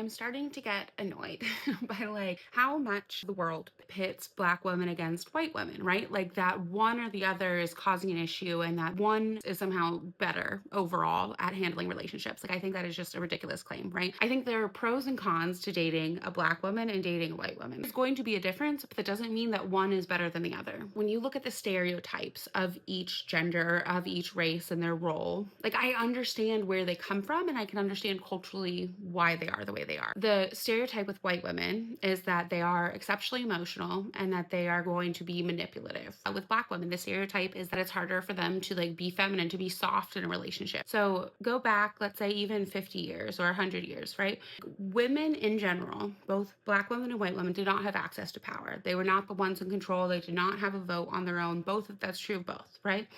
I'm starting to get annoyed by like how much the world pits Black women against white women, right? Like that one or the other is causing an issue and that one is somehow better overall at handling relationships. Like I think that is just a ridiculous claim, right? I think there are pros and cons to dating a Black woman and dating a white woman. There's going to be a difference, but that doesn't mean that one is better than the other. When you look at the stereotypes of each gender, of each race and their role, like I understand where they come from and I can understand culturally why they are the way they are. The stereotype with white women is that they are exceptionally emotional and that they are going to be manipulative. With Black women, the stereotype is that it's harder for them to like be feminine, to be soft in a relationship. So go back, let's say even 50 years or 100 years, right? Women in general, both Black women and white women, did not have access to power. They were not the ones in control. They did not have a vote on their own. That's true of both, right?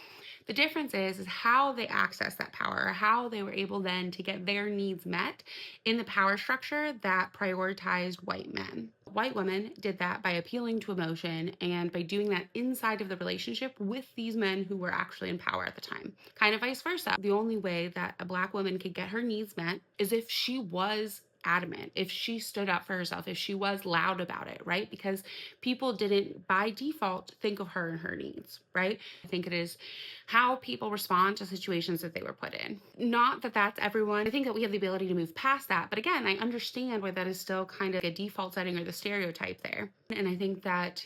The difference is how they access that power, or how they were able then to get their needs met in the power structure that prioritized white men. White women did that by appealing to emotion and by doing that inside of the relationship with these men who were actually in power at the time. Kind of vice versa. The only way that a Black woman could get her needs met is if she was adamant, if she stood up for herself, if she was loud about it, right? Because people didn't by default think of her and her needs, right? I think it is how people respond to situations that they were put in. Not that that's everyone. I think that we have the ability to move past that. But again, I understand why that is still kind of a default setting or the stereotype there. And I think that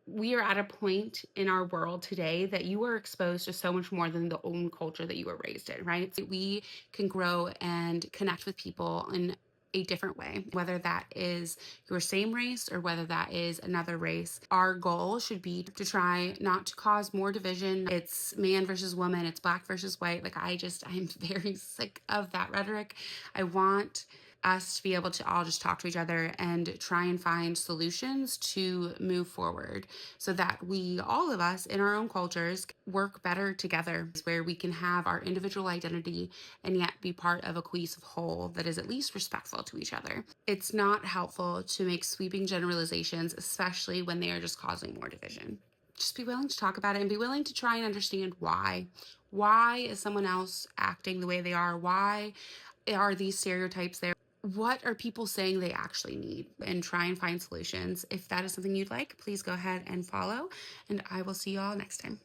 we are at a point in our world today that you are exposed to so much more than the own culture that you were raised in, right? We can grow and connect with people in a different way, whether that is your same race or whether that is another race. Our goal should be to try not to cause more division. It's man versus woman, it's Black versus white. Like I'm very sick of that rhetoric. I want us to be able to all just talk to each other and try and find solutions to move forward so that we, all of us in our own cultures, work better together, where we can have our individual identity and yet be part of a cohesive whole that is at least respectful to each other. It's not helpful to make sweeping generalizations, especially when they are just causing more division. Just be willing to talk about it and be willing to try and understand why. Why is someone else acting the way they are? Why are these stereotypes there? What are people saying they actually need? And try and find solutions. If that is something you'd like, please go ahead and follow, and I will see you all next time.